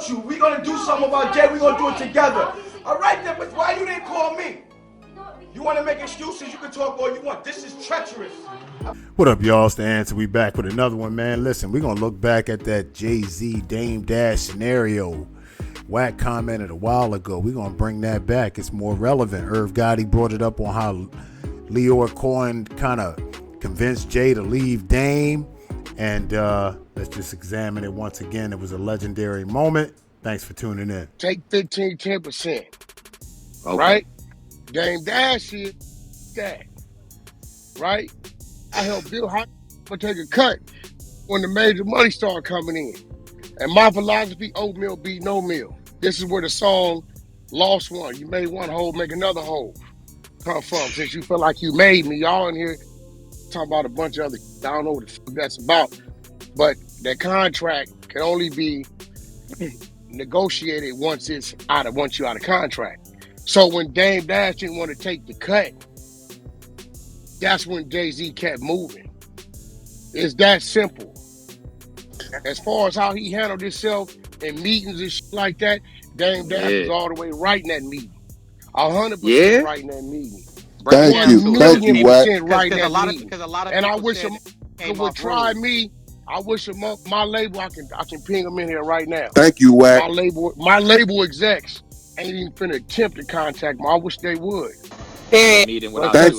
want you. We're going to do something about Jay. We're going to do it together. All right, then, but why you didn't call me? You want to make excuses? You can talk all you want. This is treacherous. What up, y'all? It's the Answer. We back with another one, man. Listen, we're going to look back at that Jay-Z Dame Dash scenario. Wack commented a while ago. We're going to bring that back. It's more relevant. Irv Gotti brought it up on how Leor Cohen kind of convinced Jay to leave Dame. And let's just examine it once again. It was a legendary moment. Thanks for tuning in. Take 15, 10%. Okay. Right? Dame Dash is that. Right? I helped Bill Hot take a cut when the major money started coming in. And my philosophy, oatmeal beat no meal. This is where the song Lost One, you made one hole, make another hole come from. Since you feel like you made me, y'all in here talking about a bunch of other, I don't know what the fuck that's about. But that contract can only be negotiated once you're out of contract. So when Dame Dash didn't want to take the cut, that's when Jay-Z kept moving. It's that simple. As far as how he handled himself in meetings and shit like that, Dame Dash was all the way right in that meeting. 100% right in that meeting. Thank you, Wack. Right in that meeting. And I wish him would try me. I wish him my label. I can ping him in here right now. Thank you, Wack. My label execs ain't even finna attempt to contact me. I wish they would. Thank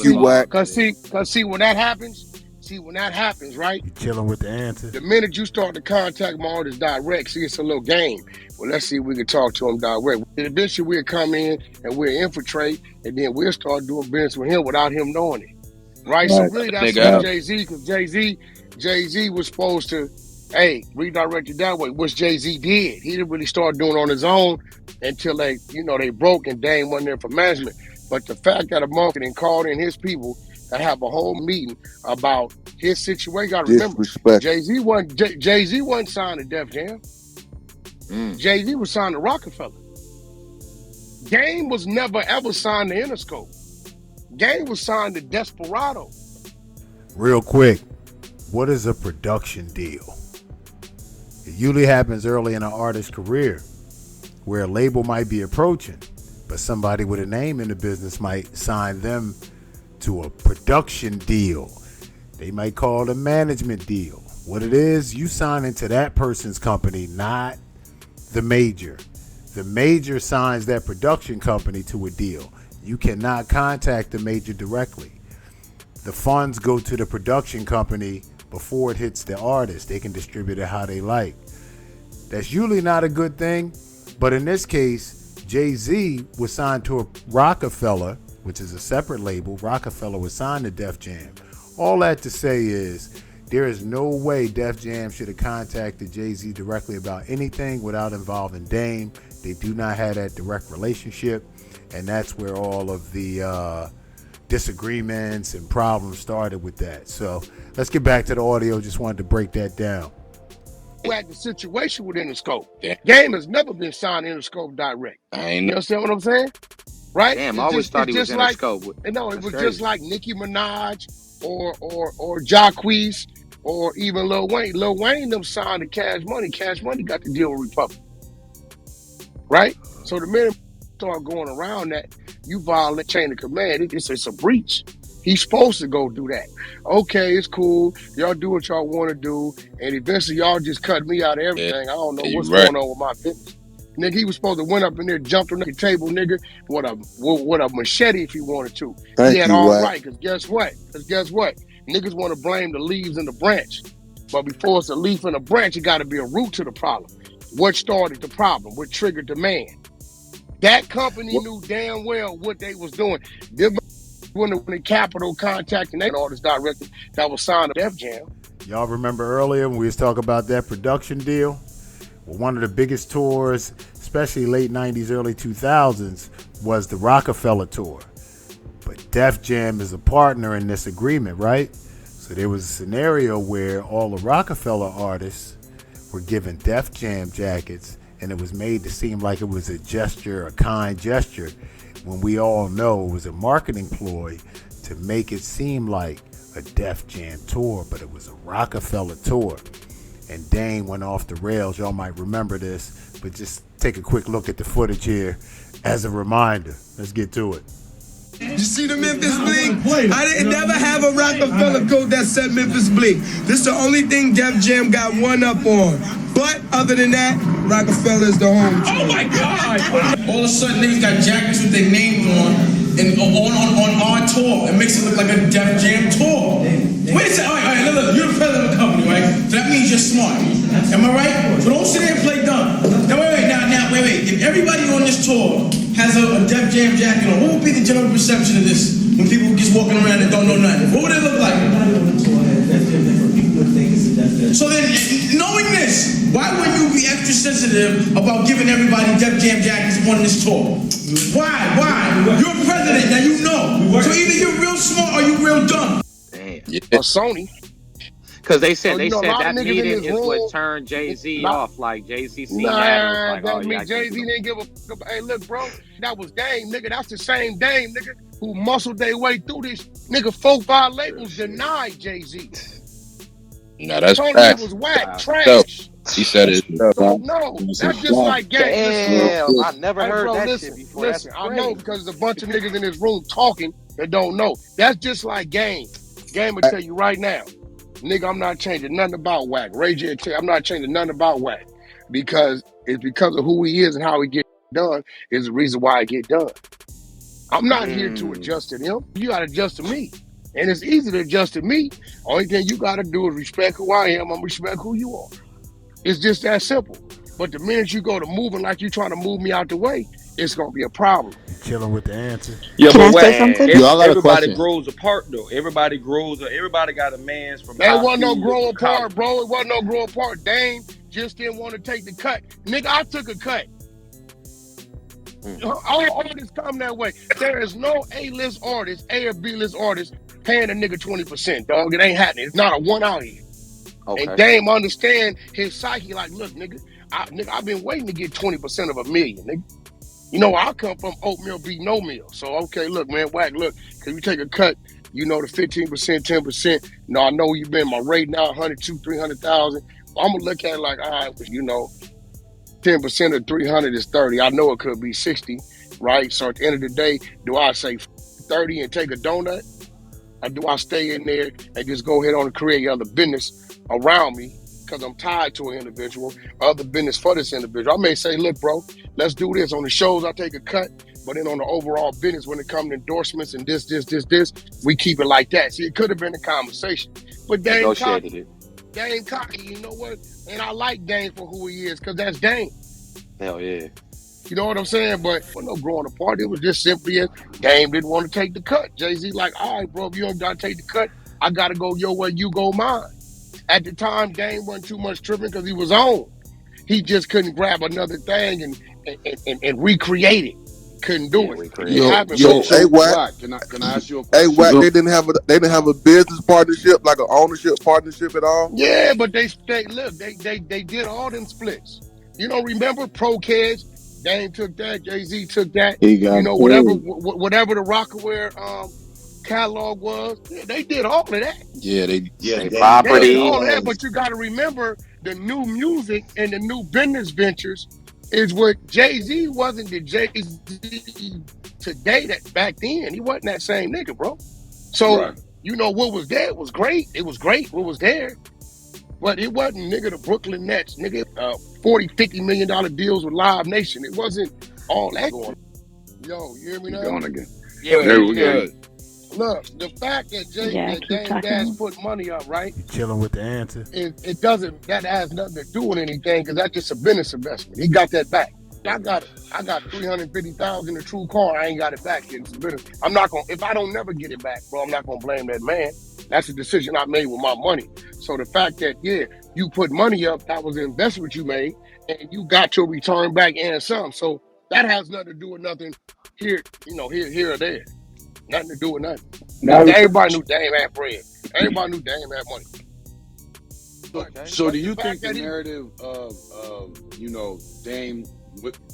you, Wack. Cause see when that happens, right? You chilling with the Answer. The minute you start to contact my artist direct, see, it's a little game. Well, let's see if we can talk to him direct. And eventually we'll come in and we'll infiltrate, and then we'll start doing business with him without him knowing it. Right? So really that's what Jay-Z, because Jay-Z was supposed to, redirect it that way, which Jay-Z did. He didn't really start doing it on his own until they broke and Dame wasn't there for management. But the fact that a marketing called in his people to have a whole meeting about his situation. You gotta remember, Jay-Z wasn't signed to Def Jam. Jay-Z was signed to Rocafella. Game was never ever signed to Interscope. Game was signed to Desperado. Real quick, what is a production deal? It usually happens early in an artist's career where a label might be approaching, but somebody with a name in the business might sign them to a production deal. They might call it a management deal. What it is, you sign into that person's company, not the major. The major signs that production company to a deal. You cannot contact the major directly. The funds go to the production company before it hits the artist. They can distribute it how they like. That's usually not a good thing, but in this case, Jay-Z was signed to a Rocafella, which is a separate label. Rocafella was signed to Def Jam. All that to say is there is no way Def Jam should have contacted Jay-Z directly about anything without involving Dame. They do not have that direct relationship, and that's where all of the disagreements and problems started with that. So let's get back to the audio. Just wanted to break that down. At the situation with Interscope. Game has never been signed to Interscope direct. You understand what I'm saying? Right? Damn, I always thought he was Interscope. No, it was just like Nicki Minaj or Jacquees or even Lil Wayne. Lil Wayne them signed to Cash Money. Cash Money got the deal with Republic. Right? So the minute you start going around that, you violate chain of command. It's a breach. He's supposed to go do that. Okay, it's cool. Y'all do what y'all want to do. And eventually y'all just cut me out of everything. I don't know what's going on with my business. Nigga, he was supposed to went up in there, jumped on the table, nigga, with a machete if he wanted to. He had all right, because guess what? Niggas want to blame the leaves and the branch. But before it's a leaf and a branch, it got to be a root to the problem. What started the problem? What triggered the man? That company knew damn well what they was doing. When the Capitol contacting they artists directly that was signed to Def Jam. Y'all remember earlier when we was talking about that production deal? Well, one of the biggest tours, especially late 90s, early 2000s, was the Rocafella tour. But Def Jam is a partner in this agreement, right? So there was a scenario where all the Rocafella artists were given Def Jam jackets, and it was made to seem like it was a gesture, a kind gesture, when we all know it was a marketing ploy to make it seem like a Def Jam tour, but it was a Rocafella tour. and Dame went off the rails. Y'all might remember this, but just take a quick look at the footage here as a reminder. Let's get to it. You see the Memphis Bleak? I didn't never have a Rocafella coat that said Memphis Bleak. This is the only thing Def Jam got one up on. But other than that, Rocafella is the home team. Oh my God! All of a sudden, niggas got jackets with their names on and on our tour. It makes it look like a Def Jam tour. Wait a second. All right, look, you're the president of the company, right? So that means you're smart. Am I right? So don't sit there and play dumb. Now, wait. If everybody on this tour has a Def Jam jacket on, what would be the general perception of this when people just walking around and don't know nothing? What would it look like? So then, knowing this, why wouldn't you be extra sensitive about giving everybody Def Jam jackets on this tour? Why? You're a president, now you know. So either you're real smart or you're real dumb. Damn. Yeah. Or Sony. Because they said that meeting is what turned Jay-Z off. Like Jay-Z seen that. Jay-Z didn't give a fuck. Hey, look, bro, that was Dame, nigga. That's the same Dame, nigga, who muscled their way through this. Nigga, 4-5 labels denied Jay-Z. No, that's Tony facts. was whack, trash. He said it. So no, that's just like Game. Damn, I never heard that shit before. Listen, I know because there's a bunch of niggas in this room talking that don't know. That's just like Game. Game will tell you right now. Nigga, I'm not changing nothing about Wack. Ray J, I'm not changing nothing about Wack because it's because of who he is and how he get done is the reason why I get done. I'm not here to adjust to him. You got to adjust to me. And it's easy to adjust to me. Only thing you got to do is respect who I am and respect who you are. It's just that simple. But the minute you go to moving like you trying to move me out the way, it's going to be a problem. Chilling with the answer. Yeah, Can but I say something? everybody grows apart, though. Everybody grows. Everybody got a man's from. There wasn't no grow apart, bro. It wasn't no grow apart. Dame just didn't want to take the cut. Nigga, I took a cut. All this come that way. There is no A-list artist, A or B-list artist paying a nigga 20%, dog. It ain't happening. It's not a one out here. Okay. And Dame understand his psyche. Like, look, nigga, I've been waiting to get 20% of $1 million, nigga. You know, I come from oatmeal be no meal. So, okay, look, man, Wack, look, can you take a cut, you know, the 15%, 10%. No, I know you've been my rate now, 100, 300,000. I'm going to look at it like, all right, you know, 10% of 300 is 30. I know it could be 60, right? So at the end of the day, do I say 30 and take a donut? Or do I stay in there and just go ahead on and create other business around me because I'm tied to an individual, other business for this individual? I may say, look, bro, let's do this. On the shows, I take a cut. But then on the overall business, when it comes to endorsements and this, we keep it like that. See, it could have been a conversation. But Dame cocky, you know what? And I like Dame for who he is because that's Dame. Hell yeah. You know what I'm saying? But for no growing apart, it was just simply as Dame didn't want to take the cut. Jay-Z like, all right, bro, if you don't got to take the cut, I got to go your way, you go mine. At the time, Dame wasn't too much tripping because he was on. He just couldn't grab another thing and recreate it. Couldn't do it. Hey, Wack, can I ask you a question? Hey, Wack, they didn't have a business partnership, like an ownership partnership at all? Yeah, but they did all them splits. You know, remember Pro-Kids? Dame took that, Jay-Z took that. You know, whatever the Roc-a-fella catalog was, they did all of that. They property. They did all of that, but you got to remember the new music and the new business ventures is what Jay-Z wasn't the Jay-Z today that back then. He wasn't that same nigga, bro. So, you know, what was there was great. It was great what was there. But it wasn't, nigga, the Brooklyn Nets, nigga, $40, $50 million deals with Live Nation. It wasn't all that going on. Yo, you hear me now? Going again. Yeah, we good. Look, the fact that Dame Dash put money up, right? You're chilling with the answer. That has nothing to do with anything because that's just a business investment. He got that back. I got $350,000 in a true car. I ain't got it back. It's business. I'm not gonna, if I don't never get it back, bro, I'm not gonna blame that man. That's a decision I made with my money. So the fact that, you put money up, that was an investment you made, and you got your return back and some. So that has nothing to do with nothing here, here or there. Nothing to do with nothing. Now, everybody knew Dame had bread. Everybody knew Dame had money. So do you think the narrative of Dame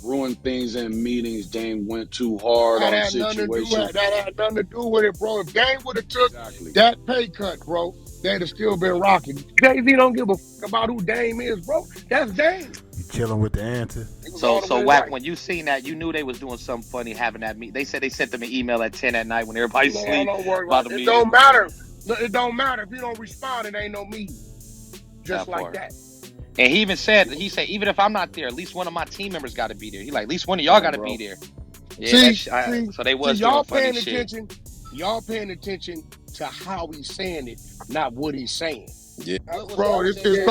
ruined things in meetings, Dame went too hard on the situation? That had nothing to do with it, bro. If Dame would have took that pay cut, bro, they'd have still been rocking. Jay-Z don't give a fuck about who Dame is, bro. That's Dame. You chilling with the answer? So Wack, when you seen that, you knew they was doing something funny having that meet. They said they sent them an email at 10 at night when everybody's asleep. Don't worry about it. The It don't matter. It don't matter. If you don't respond, it ain't no meeting. Just like that. And he even said, even if I'm not there, at least one of my team members got to be there. He like, at least one of y'all got to be there. Yeah, so they was y'all doing paying funny attention. Shit. Y'all paying attention to how he's saying it, not what he's saying. Yeah, bro, it's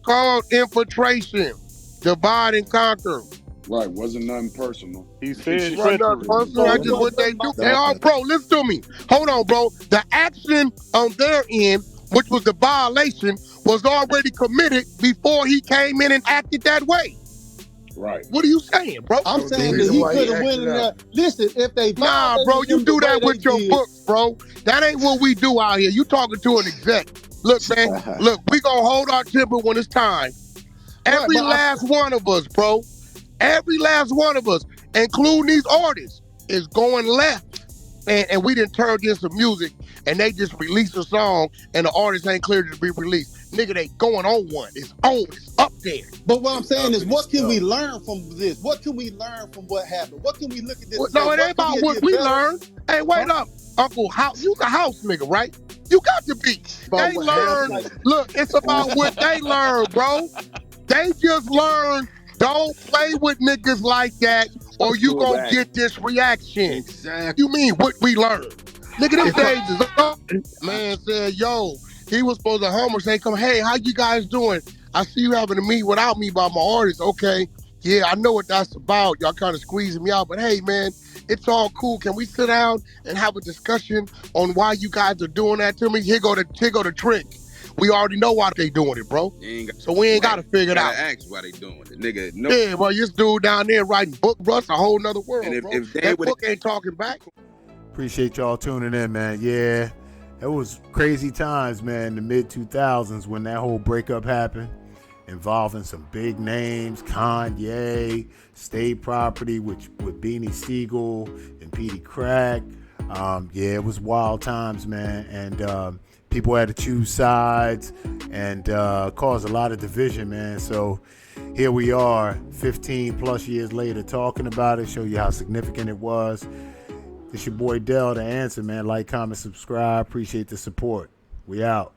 called infiltration, divide and conquer. Right, wasn't nothing personal. He said nothing personal. That's just what they do. They all, bro. Listen to me. Hold on, bro. The action on their end, which was the violation, was already committed before he came in and acted that way. Right. What are you saying, bro? I'm saying that he could have went in there. Listen, if they bro, you do that with your books, bro. That ain't what we do out here. You talking to an exec. Look, man, we gonna hold our temper when it's time. Every last one of us, bro. Every last one of us, including these artists, is going left. And we done turned in some music, and they just released a song, and the artist ain't cleared to be released. Nigga, they going on one. It's on. It's up there. But what I'm saying is, what can we learn from this? What can we learn from what happened? What can we look at this? No, it ain't about what we learned. Hey, wait up. Uncle House, you the house nigga, right? You got to be. They learned. Look, it's about what they learned, bro. They just learned, don't play with niggas like that, or you gonna get this reaction. Exactly. You mean what we learned? Nigga, them days is up. Man said, yo, he was supposed to home or say, come, hey, how you guys doing? I see you having a meet without me by my artist. Okay, yeah, I know what that's about. Y'all kind of squeezing me out, but hey, man, it's all cool. Can we sit down and have a discussion on why you guys are doing that to me? Here go the trick. We already know why they doing it, bro. So we ain't got to figure it out. Ask why they doing it, nigga. No. Yeah, well, this dude down there writing book, bro, it's a whole nother world, and bro. That book ain't talking back. Appreciate y'all tuning in, man. Yeah, it was crazy times, man, in the mid-2000s when that whole breakup happened, involving some big names, Kanye, State Property with Beanie Siegel and Petey Crack. Yeah, it was wild times, man, and people had to choose sides and caused a lot of division, man. So here we are 15 plus years later talking about it, show you how significant it was. It's your boy Dell, The Answer, man. Like, comment, subscribe. Appreciate the support. We out.